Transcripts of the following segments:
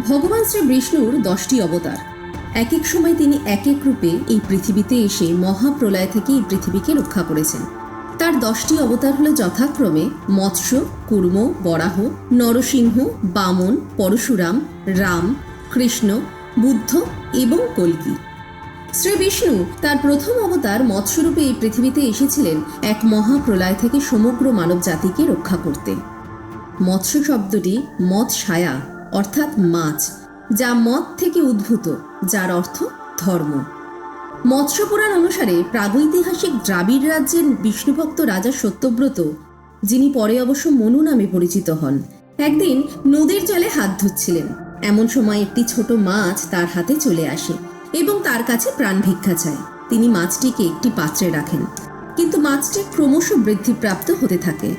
ভগবান শ্রী বিষ্ণুর 10টি অবতার। এক এক সময় তিনি এক এক রূপে এই পৃথিবীতে এসে মহাপ্রলয় থেকে এই পৃথিবীকে রক্ষা করেছেন। তার 10টি অবতার হল যথাক্রমে মৎস্য, কূর্ম, বরাহ, নরসিংহ, বামন, পরশুরাম, রাম, কৃষ্ণ, বুদ্ধ এবং কল্কি। শ্রী বিষ্ণু তার প্রথম অবতার মৎস্যরূপে এই পৃথিবীতে এসেছিলেন এক মহাপ্রলয় থেকে সমগ্র মানব জাতিকে রক্ষা করতে। মৎস্য শব্দটি মৎ ছায়া অর্থাৎ মাছ, যা মৎ থেকে উদ্ভূত, যার অর্থ ধর্ম। মৎস্যপুরাণ অনুসারে প্রাগৈতিহাসিক দ্রাবিড় রাজ্যের বিষ্ণুভক্ত রাজা সত্যব্রত, যিনি পরে অবশ্য মনু নামে পরিচিত হন, একদিন নদীর জলে হাত ধুচ্ছিলেন। এমন সময় একটি ছোট মাছ তার হাতে চলে আসে এবং তার কাছে প্রাণ ভিক্ষা চায়। তিনি মাছটিকে একটি পাত্রে রাখেন, কিন্তু মাছটি ক্রমশ বৃদ্ধিপ্রাপ্ত হতে থাকে।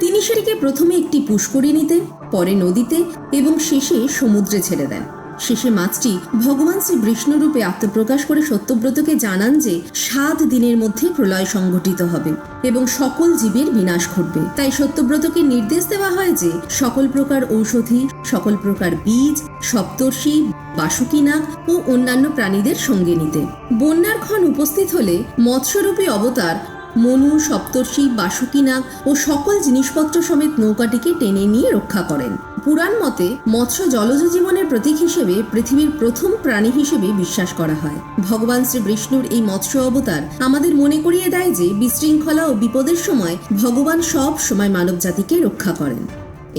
তিনি সেটিকে প্রথমে একটি পুষ্করিণীতে, পরে নদীতে এবং শেষে সমুদ্রে ছেড়ে দেন। শেষে মাছটি ভগবান শ্রী বিষ্ণু রূপে আত্মপ্রকাশ করে সত্যব্রতকে জানান যে 7 দিনের মধ্যে প্রলয় সংঘটিত হবে এবং সকল জীবের বিনাশ ঘটবে। তাই সত্যব্রতকে নির্দেশ দেওয়া হয় যে সকল প্রকার ঔষধি, সকল প্রকার বীজ, সপ্তর্ষি, বাসুকিনাগ ও অন্যান্য প্রাণীদের সঙ্গে নিতে। বন্যার ক্ষণ উপস্থিত হলে মৎস্যরূপী অবতার মনু, সপ্তর্ষি, বাসুকিনাগ ও সকল জিনিসপত্র সমেত নৌকাটিকে টেনে নিয়ে রক্ষা করেন। পুরাণ মতে মৎস্য জলজ জীবনের প্রতীক হিসেবে পৃথিবীর প্রথম প্রাণী হিসেবে বিশ্বাস করা হয়। ভগবান শ্রী বিষ্ণুর এই মৎস্য অবতার আমাদের মনে করিয়ে দেয় যে বিশৃঙ্খলা ও বিপদের সময় ভগবান সব সময় মানব জাতিকে রক্ষা করেন।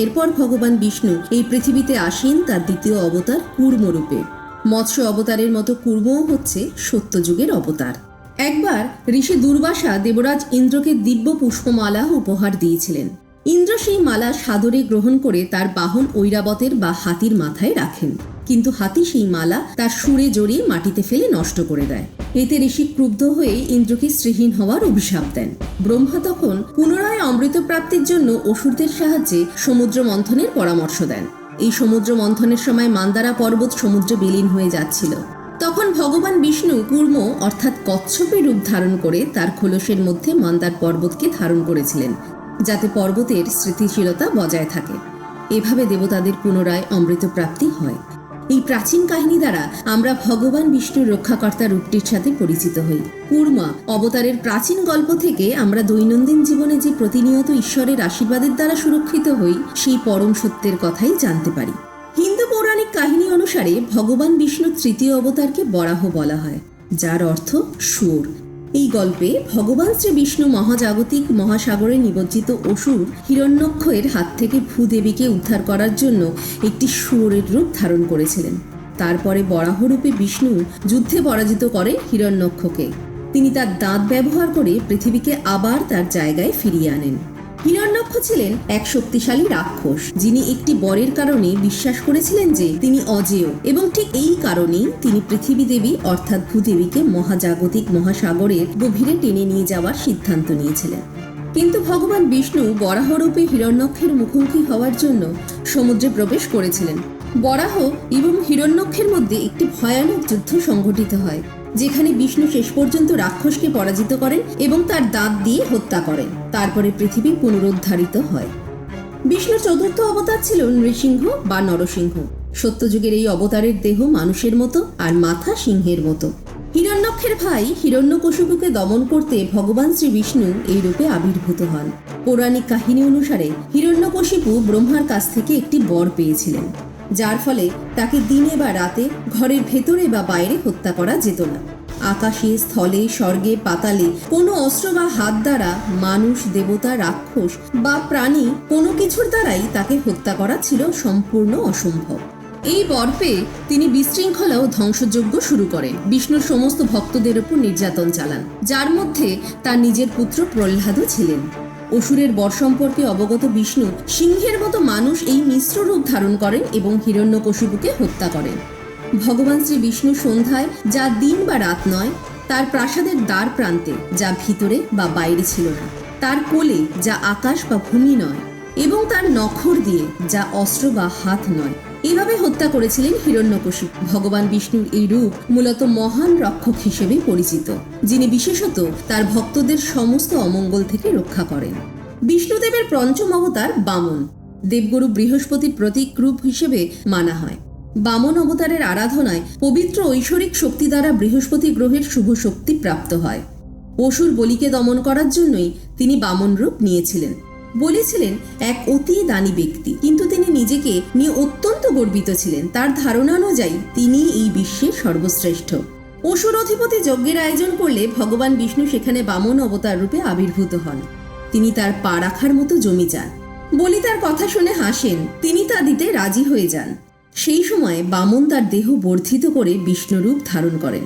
এরপর ভগবান বিষ্ণু এই পৃথিবীতে আসেন তার দ্বিতীয় অবতার কূর্মরূপে। মৎস্য অবতারের মতো কূর্মও হচ্ছে সত্যযুগের অবতার। একবার ঋষি দুর্বাসা দেবরাজ ইন্দ্রকে দিব্য পুষ্পমালা উপহার দিয়েছিলেন। ইন্দ্র সেই মালা সাদরে গ্রহণ করে তার বাহন ঐরাবতের বা হাতির মাথায় রাখেন, কিন্তু হাতি সেই মালা তার সুরে জড়িয়ে মাটিতে ফেলে নষ্ট করে দেয়। এতে ঋষি ক্রুদ্ধ হয়ে ইন্দ্রকে শ্রীহীন হওয়ার অভিশাপ দেন। ব্রহ্মা তখন পুনরায় অমৃত প্রাপ্তির জন্য অসুরদের সাহায্যে সমুদ্র মন্থনের পরামর্শ দেন। এই সমুদ্র মন্থনের সময় মান্দারা পর্বত সমুদ্রে বিলীন হয়ে যাচ্ছিল। তখন ভগবান বিষ্ণু কূর্ম অর্থাৎ কচ্ছপের রূপ ধারণ করে তার খোলসের মধ্যে মন্দার পর্বতকে ধারণ করেছিলেন, যাতে পর্বতের স্থিতিশীলতা বজায় থাকে। এভাবে দেবতাদের পুনরায় অমৃত প্রাপ্তি হয়। এই প্রাচীন কাহিনী দ্বারা আমরা ভগবান বিষ্ণুর রক্ষাকর্তা রূপটির সাথে পরিচিত হই। কূর্মা অবতারের প্রাচীন গল্প থেকে আমরা দৈনন্দিন জীবনে যে প্রতিনিয়ত ঈশ্বরের আশীর্বাদের দ্বারা সুরক্ষিত হই, সেই পরম সত্যের কথাই জানতে পারি। হিন্দু পৌরাণিক কাহিনী অনুসারে ভগবান বিষ্ণুর তৃতীয় অবতারকে বরাহ বলা হয়, যার অর্থ শুয়োর। এই গল্পে ভগবান শ্রী বিষ্ণু মহাজাগতিক মহাসাগরে নিমজ্জিত অসুর হিরণ্যক্ষের হাত থেকে ভূদেবীকে উদ্ধার করার জন্য একটি শুয়োরের রূপ ধারণ করেছিলেন। তারপরে বরাহরূপে বিষ্ণু যুদ্ধে পরাজিত করেন হিরণ্যক্ষকে। তিনি তার দাঁত ব্যবহার করে পৃথিবীকে আবার তার জায়গায় ফিরিয়ে আনেন। হিরণ্যক্ষ ছিলেন এক শক্তিশালী রাক্ষস, যিনি একটি বরের কারণে বিশ্বাস করেছিলেন যে তিনি অজেয়, এবং ঠিক এই কারণেই তিনি পৃথিবী দেবী অর্থাৎ ভূদেবীকে মহাজাগতিক মহাসাগরের গভীরে টেনে নিয়ে যাওয়ার সিদ্ধান্ত নিয়েছিলেন। কিন্তু ভগবান বিষ্ণু বরাহরূপে হিরণ্যক্ষের মুখোমুখি হওয়ার জন্য সমুদ্রে প্রবেশ করেছিলেন। বরাহ এবং হিরণ্যক্ষের মধ্যে একটি ভয়ানক যুদ্ধ সংঘটিত হয়, যেখানে বিষ্ণু শেষ পর্যন্ত রাক্ষসকে পরাজিত করেন এবং তার দাঁত দিয়ে হত্যা করেন। তারপরে পৃথিবী পুনরুদ্ধারিত হয়। বিষ্ণুর চতুর্থ অবতার ছিল নৃসিংহ বা নরসিংহ। সত্যযুগের এই অবতারের দেহ মানুষের মতো আর মাথা সিংহের মতো। হিরণ্যক্ষের ভাই হিরণ্যকশিপুকে দমন করতে ভগবান শ্রী বিষ্ণু এই রূপে আবির্ভূত হন। পৌরাণিক কাহিনী অনুসারে হিরণ্যকশিপু ব্রহ্মার কাছ থেকে একটি বর পেয়েছিলেন, যার ফলে তাকে দিনে বা রাতে, ঘরের ভেতরে বা বাইরে হত্যা করা যেত না। আকাশে, স্থলে, স্বর্গে, পাতালে কোনো অস্ত্র বা হাত দ্বারা মানুষ, দেবতা, রাক্ষস বা প্রাণী কোনো কিছুর দ্বারাই তাকে হত্যা করা ছিল সম্পূর্ণ অসম্ভব। এই বর পেয়ে তিনি বিশৃঙ্খলা ও ধ্বংসযজ্ঞ শুরু করেন। বিষ্ণুর সমস্ত ভক্তদের উপর নির্যাতন চালান, যার মধ্যে তার নিজের পুত্র প্রহ্লাদও ছিলেন। অসুরের বর সম্পর্কে অবগত বিষ্ণু সিংহের মতো মানুষ এই মিশ্র রূপ ধারণ করেন এবং হিরণ্যকশিপুকে হত্যা করেন। ভগবান শ্রী বিষ্ণু সন্ধ্যায়, যা দিন বা রাত নয়, তার প্রাসাদের দ্বার প্রান্তে, যা ভিতরে বা বাইরে ছিল না, তার কোলে, যা আকাশ বা ভূমি নয়, এবং তার নখর দিয়ে, যা অস্ত্র বা হাত নয়, এভাবে হত্যা করেছিলেন হিরণ্যকশিপু। ভগবান বিষ্ণুর এই রূপ মূলত মহান রক্ষক হিসেবে পরিচিত, যিনি বিশেষত তার ভক্তদের সমস্ত অমঙ্গল থেকে রক্ষা করেন। বিষ্ণুদেবের পঞ্চম অবতার বামন দেবগুরু বৃহস্পতির প্রতীক রূপ হিসেবে মানা হয়। বামন অবতারের আরাধনায় পবিত্র ঐশ্বরিক শক্তি দ্বারা বৃহস্পতি গ্রহের শুভ শক্তি প্রাপ্ত হয়। অসুর বলিকে দমন করার জন্যই তিনি বামন রূপ নিয়েছিলেন। বলি ছিলেন এক অতি দানী ব্যক্তি, কিন্তু তিনি নিজেকে নিয়ে অত্যন্ত গর্বিত ছিলেন। তার ধারণা অনুযায়ী তিনি এই বিশ্বের সর্বশ্রেষ্ঠ। অসুর অধিপতি যজ্ঞের আয়োজন করলে ভগবান বিষ্ণু সেখানে বামন অবতার রূপে আবির্ভূত হন। তিনি তার পা রাখার মতো জমি চান। বলি তার কথা শুনে হাসেন, তিনি তা দিতে রাজি হয়ে যান। সেই সময় বামন তার দেহ বর্ধিত করে বিষ্ণুরূপ ধারণ করেন।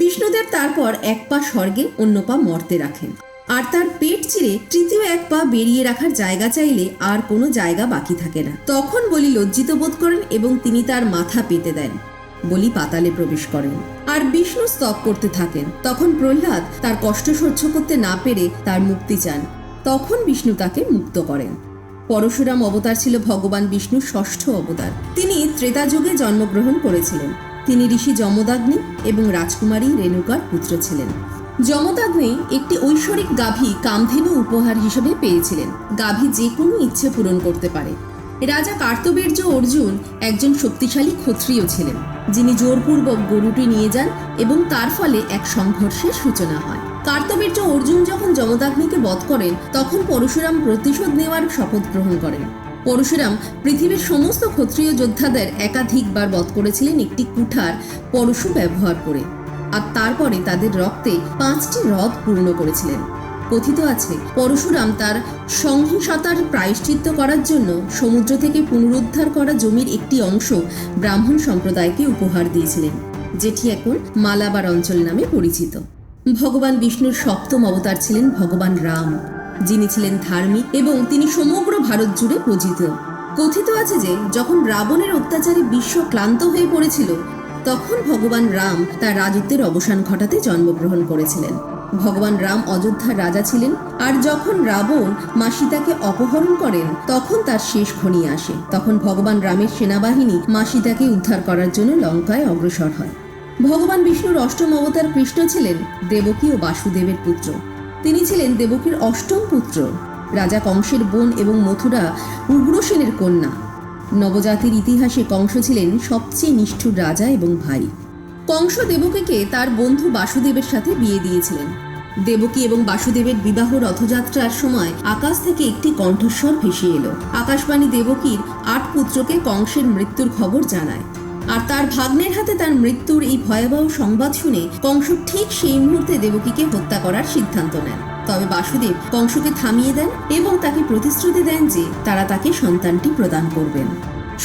বিষ্ণুদেব তারপর এক পা স্বর্গে, অন্য পা মর্তে রাখেন, আর তার পেট চিরে তৃতীয় এক পা বেরিয়ে রাখার জায়গা চাইলে আর কোনো জায়গা বাকি থাকে না। তখন বলি লজ্জিত বোধ করেন এবং তিনি তার মাথা পেতে দেন। বলি পাতালে প্রবেশ করেন আর বিষ্ণু স্তব করতে থাকেন। তখন প্রহ্লাদ তার কষ্ট সহ্য করতে না পেরে তার মুক্তি চান। তখন বিষ্ণু তাকে মুক্ত করেন। পরশুরাম অবতার ছিল ভগবান বিষ্ণুর ষষ্ঠ অবতার। তিনি ত্রেতা যুগে জন্মগ্রহণ করেছিলেন। তিনি ঋষি যমদাগ্নি এবং রাজকুমারী রেণুকার পুত্র ছিলেন। যমদাগ্নি একটি ঐশ্বরিক গাভী কামধেনু উপহার হিসেবে পেয়েছিলেন। গাভী যে কোনো ইচ্ছে পূরণ করতে পারে। রাজা কার্তবীর্য অর্জুন একজন শক্তিশালী ক্ষত্রিয় ছিলেন, যিনি জোরপূর্বক গরুটি নিয়ে যান এবং তার ফলে এক সংঘর্ষের সূচনা হয়। কার্তবীর্য অর্জুন যখন যমদাগ্নিকে বধ করেন, তখন পরশুরাম প্রতিশোধ নেওয়ার শপথ গ্রহণ করেন। পরশুরাম পৃথিবীর সমস্ত ক্ষত্রিয় যোদ্ধাদের একাধিকবার বধ করেছিলেন একটি কুঠার পরশু ব্যবহার করে, আর তারপরে তাদের রক্তে 5টি হ্রদ পূর্ণ করেছিলেন। কথিত আছে পরশুরাম তার সহিংসতার প্রায়শ্চিত্ত করার জন্য সমুদ্র থেকে পুনরুদ্ধার করা জমির একটি অংশ ব্রাহ্মণ সম্প্রদায়কে উপহার দিয়েছিলেন, যেটি এখন মালাবার অঞ্চল নামে পরিচিত। ভগবান বিষ্ণুর সপ্তম অবতার ছিলেন ভগবান রাম, যিনি ছিলেন ধার্মিক এবং তিনি সমগ্র ভারত জুড়ে পূজিত। কথিত আছে যে যখন রাবণের অত্যাচারে বিশ্ব ক্লান্ত হয়ে পড়েছিল, তখন ভগবান রাম তার রাজত্বের অবসান ঘটাতে জন্মগ্রহণ করেছিলেন। ভগবান রাম অযোধ্যার রাজা ছিলেন, আর যখন রাবণ মা সীতাকে অপহরণ করেন, তখন তার শেষ ঘনিয়ে আসে। তখন ভগবান রামের সেনাবাহিনী মা সীতাকে উদ্ধার করার জন্য লঙ্কায় অগ্রসর হয়। ভগবান বিষ্ণুর অষ্টম অবতার কৃষ্ণ ছিলেন দেবকী ও বাসুদেবের পুত্র। তিনি ছিলেন দেবকীর অষ্টম পুত্র। রাজা কংসের বোন এবং মথুরা উগ্রসেনের কন্যা। নবজাতির ইতিহাসে কংস ছিলেন সবচেয়ে নিষ্ঠুর রাজা এবং ভাই। কংস দেবকীকে তার বন্ধু বাসুদেবের সাথে বিয়ে দিয়েছিলেন। দেবকী এবং বাসুদেবের বিবাহ রথযাত্রার সময় আকাশ থেকে একটি কণ্ঠস্বর ভেসে এলো। আকাশবাণী দেবকীর 8 পুত্রকে কংসের মৃত্যুর খবর জানায়, আর তার ভাগ্নের হাতে তার মৃত্যুর এই ভয়াবহ সংবাদ শুনে কংস ঠিক সেই মুহূর্তে দেবকীকে হত্যা করার সিদ্ধান্ত নেন। তবে বাসুদেব কংসকে থামিয়ে দেন এবং তাকে প্রতিশ্রুতি দেন যে তারা তাকে সন্তানটি প্রদান করবেন।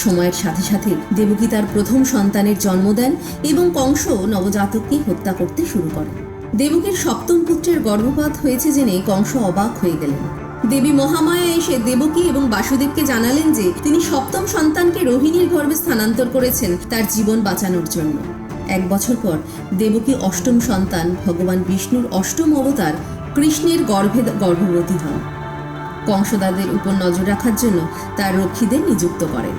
সময়ের সাথে সাথে দেবকী তার প্রথম সন্তানের জন্ম দেন এবং কংস নবজাতককে হত্যা করতে শুরু করেন। দেবকীর সপ্তম পুত্রের গর্ভপাত হয়েছে জেনে কংস অবাক হয়ে গেলেন। দেবী মহামায়া এসে দেবকী এবং বাসুদেবকে জানালেন যে তিনি সপ্তম সন্তানকে রোহিণীর গর্ভে স্থানান্তর করেছেন তার জীবন বাঁচানোর জন্য। 1 বছর পর দেবকী অষ্টম সন্তান ভগবান বিষ্ণুর অষ্টম অবতার কৃষ্ণের গর্ভে গর্ভবতী হন। কংস তাদের উপর নজর রাখার জন্য তার রক্ষীদের নিযুক্ত করেন।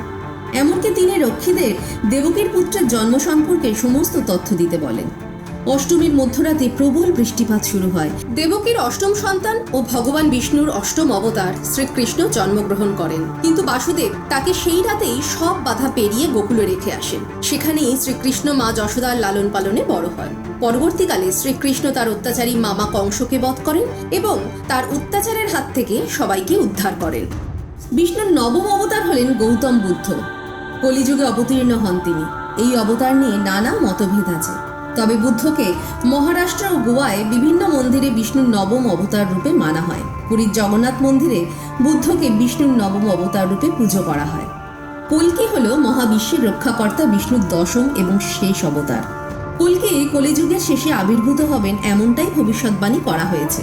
এমনকি তিনি রক্ষীদের দেবকীর পুত্রের জন্ম সম্পর্কে সমস্ত তথ্য দিতে বলেন। অষ্টমীর মধ্যরাতে প্রবল বৃষ্টিপাত শুরু হয়। দেবকীর অষ্টম সন্তান ও ভগবান বিষ্ণুর অষ্টম অবতার শ্রীকৃষ্ণ জন্মগ্রহণ করেন, কিন্তু বাসুদেব তাকে সেই রাতেই সব বাধা পেরিয়ে গোকুলে রেখে আসেন। সেখানেই শ্রীকৃষ্ণ মা যশোদার লালন পালনে বড় হন। পরবর্তীকালে শ্রীকৃষ্ণ তার অত্যাচারী মামা কংসকে বধ করেন এবং তার অত্যাচারের হাত থেকে সবাইকে উদ্ধার করেন। বিষ্ণুর নবম অবতার হলেন গৌতম বুদ্ধ। কলিযুগে অবতীর্ণ হন তিনি। এই অবতার নিয়ে নানা মতভেদ আছে, তবে বুদ্ধকে মহারাষ্ট্র ও গোয়ায় বিভিন্ন মন্দিরে বিষ্ণুর নবম অবতার রূপে মানা হয়। পুরীর জগন্নাথ মন্দিরে বুদ্ধকে বিষ্ণুর নবম অবতার রূপে পুজো করা হয়। কল্কি হল মহাবিশ্বের রক্ষাকর্তা বিষ্ণুর দশম এবং শেষ অবতার। কল্কি কলিযুগের শেষে আবির্ভূত হবেন এমনটাই ভবিষ্যৎবাণী করা হয়েছে।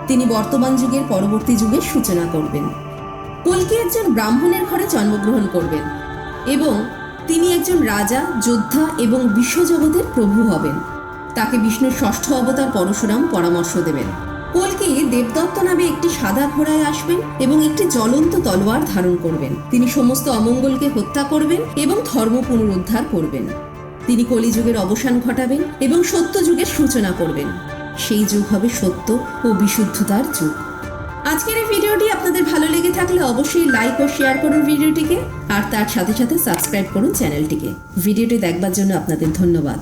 তিনি বর্তমান যুগের পরবর্তী যুগের সূচনা করবেন। কল্কি একজন ব্রাহ্মণের ঘরে জন্মগ্রহণ করবেন এবং তিনি একজন রাজা, যোদ্ধা এবং বিশ্বজগতের প্রভু হবেন। তাকে বিষ্ণুর ষষ্ঠ অবতার পরশুরাম পরামর্শ দেবেন। কল্কি দেবদত্ত নামে একটি সাদা ঘোড়ায় আসবেন এবং একটি জ্বলন্ত তলোয়ার ধারণ করবেন। তিনি সমস্ত অমঙ্গলকে হত্যা করবেন এবং ধর্ম পুনরুদ্ধার করবেন। তিনি কলিযুগের অবসান ঘটাবেন এবং সত্য যুগের সূচনা করবেন। সেই যুগ হবে সত্য ও বিশুদ্ধতার যুগ। আজকের এই ভিডিওটি আপনাদের ভালো লেগে থাকলে অবশ্যই লাইক ও শেয়ার করুন ভিডিওটিকে, আর তার সাথে সাথে সাবস্ক্রাইব করুন চ্যানেলটিকে। ভিডিওটি দেখবার জন্য আপনাদের ধন্যবাদ।